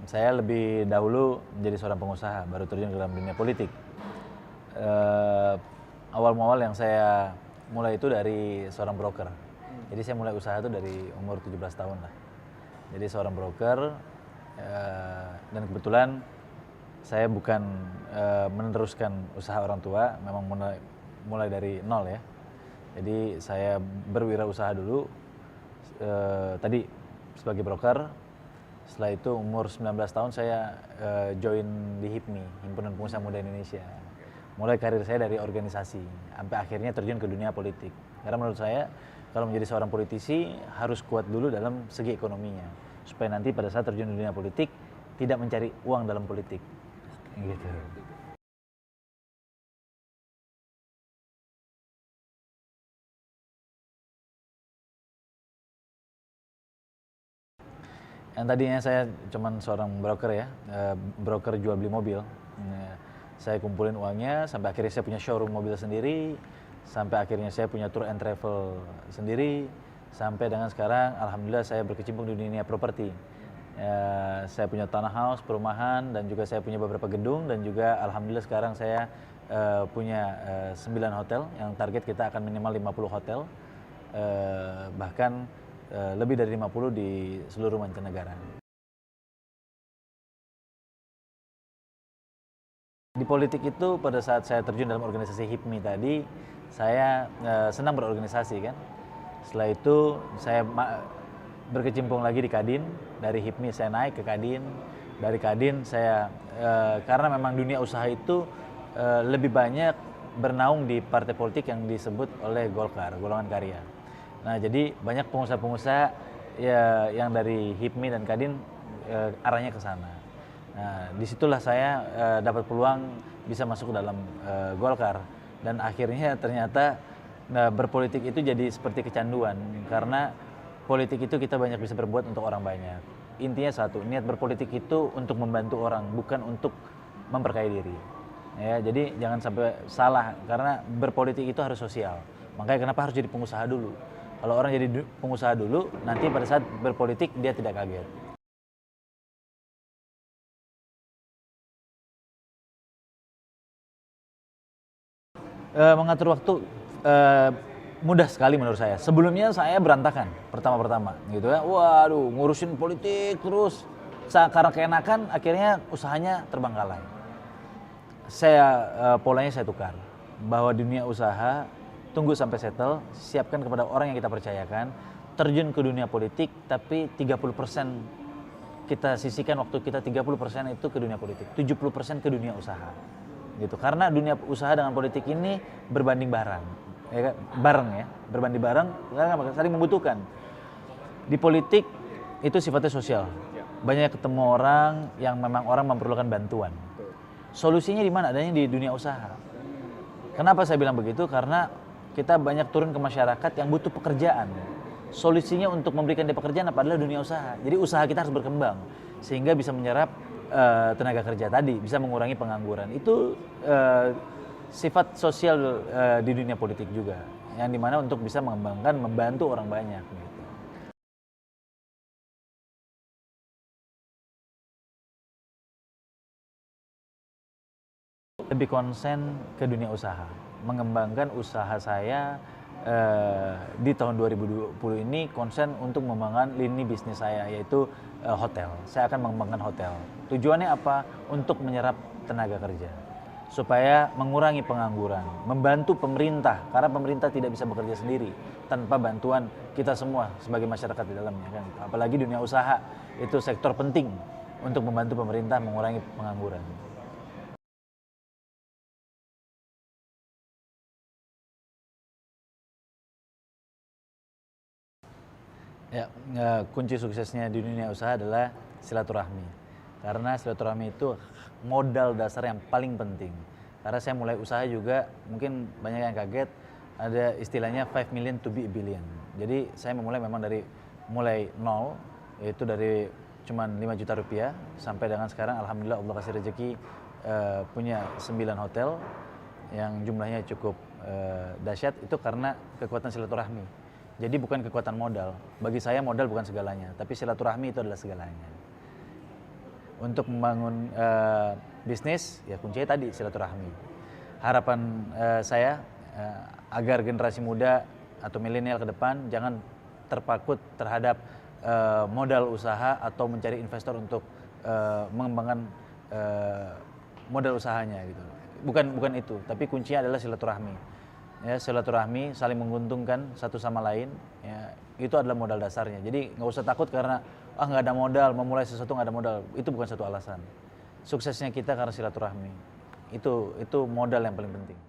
saya lebih dahulu menjadi seorang pengusaha, baru terjun ke dalam dunia politik. Awal mual yang saya mulai itu dari seorang broker. Jadi saya mulai usaha itu dari umur 17 tahun lah. Jadi seorang broker, dan kebetulan saya bukan meneruskan usaha orang tua, memang mulai dari nol ya. Jadi saya berwirausaha dulu, tadi sebagai broker. Setelah itu umur 19 tahun saya join di HIPMI, Himpunan Pengusaha Muda Indonesia. Mulai karir saya dari organisasi, sampai akhirnya terjun ke dunia politik. Karena menurut saya, kalau menjadi seorang politisi harus kuat dulu dalam segi ekonominya, supaya nanti pada saat terjun di dunia politik tidak mencari uang dalam politik. Gitu. Yang tadinya saya cuman seorang broker ya, broker jual beli mobil. Saya kumpulin uangnya sampai akhirnya saya punya showroom mobil sendiri, sampai akhirnya saya punya tour and travel sendiri, sampai dengan sekarang alhamdulillah saya berkecimpung di dunia properti. Saya punya tanah house, perumahan, dan juga saya punya beberapa gedung, dan juga alhamdulillah sekarang saya punya 9 hotel yang target kita akan minimal 50 hotel, bahkan lebih dari 50 di seluruh mancanegara. Di politik itu pada saat saya terjun dalam organisasi HIPMI tadi, saya senang berorganisasi kan. Setelah itu saya berkecimpung lagi di Kadin. Dari HIPMI saya naik ke Kadin. Dari Kadin saya, karena memang dunia usaha itu lebih banyak bernaung di partai politik yang disebut oleh Golkar, golongan karya. Nah, jadi banyak pengusaha-pengusaha ya, yang dari HIPMI dan Kadin arahnya ke sana. Nah, disitulah saya dapat peluang bisa masuk ke dalam Golkar, dan akhirnya ternyata berpolitik itu jadi seperti kecanduan, karena politik itu kita banyak bisa berbuat untuk orang banyak. Intinya satu, niat berpolitik itu untuk membantu orang, bukan untuk memperkaya diri. Ya, jadi jangan sampai salah, karena berpolitik itu harus sosial. Makanya kenapa harus jadi pengusaha dulu. Kalau orang jadi pengusaha dulu, nanti pada saat berpolitik dia tidak kaget. Mengatur waktu mudah sekali menurut saya. Sebelumnya saya berantakan pertama-pertama gitu ya. Waduh, ngurusin politik terus. Karena keenakan akhirnya usahanya terbengkalai. Saya polanya saya tukar. Bahwa dunia usaha tunggu sampai settle, siapkan kepada orang yang kita percayakan, terjun ke dunia politik, tapi 30% kita sisihkan waktu kita, 30% itu ke dunia politik, 70% ke dunia usaha. Gitu. Karena dunia usaha dengan politik ini berbanding bareng ya, berbanding bareng karena saling membutuhkan. Di politik itu sifatnya sosial, banyak ketemu orang yang memang orang memerlukan bantuan. Solusinya di mana? Adanya di dunia usaha. Kenapa saya bilang begitu? Karena kita banyak turun ke masyarakat yang butuh pekerjaan. Solusinya untuk memberikan dia pekerjaan adalah dunia usaha. Jadi usaha kita harus berkembang sehingga bisa menyerap tenaga kerja tadi, bisa mengurangi pengangguran. Itu sifat sosial di dunia politik juga, yang dimana untuk bisa mengembangkan, membantu orang banyak. Gitu. Lebih konsen ke dunia usaha, mengembangkan usaha saya di tahun 2020 ini konsen untuk mengembangkan lini bisnis saya, yaitu hotel. Saya akan mengembangkan hotel. Tujuannya apa? Untuk menyerap tenaga kerja, supaya mengurangi pengangguran, membantu pemerintah, karena pemerintah tidak bisa bekerja sendiri tanpa bantuan kita semua sebagai masyarakat di dalamnya kan. Apalagi dunia usaha itu sektor penting untuk membantu pemerintah mengurangi pengangguran. Ya, kunci suksesnya di dunia usaha adalah silaturahmi. Karena silaturahmi itu modal dasar yang paling penting. Karena saya mulai usaha juga, mungkin banyak yang kaget, ada istilahnya 5 million to be a billion. Jadi saya memulai memang dari mulai nol, yaitu dari cuman 5 juta rupiah, sampai dengan sekarang alhamdulillah Allah kasih rezeki punya 9 hotel yang jumlahnya cukup dahsyat. Itu karena kekuatan silaturahmi. Jadi bukan kekuatan modal. Bagi saya modal bukan segalanya, tapi silaturahmi itu adalah segalanya. Untuk membangun bisnis, ya kuncinya tadi silaturahmi. Harapan saya agar generasi muda atau milenial ke depan jangan terpaku terhadap modal usaha atau mencari investor untuk mengembangkan modal usahanya gitu. Bukan itu, tapi kuncinya adalah silaturahmi. Ya, silaturahmi saling menguntungkan satu sama lain. Ya, itu adalah modal dasarnya. Jadi nggak usah takut karena nggak ada modal, memulai sesuatu nggak ada modal. Itu bukan satu alasan. Suksesnya kita karena silaturahmi. Itu modal yang paling penting.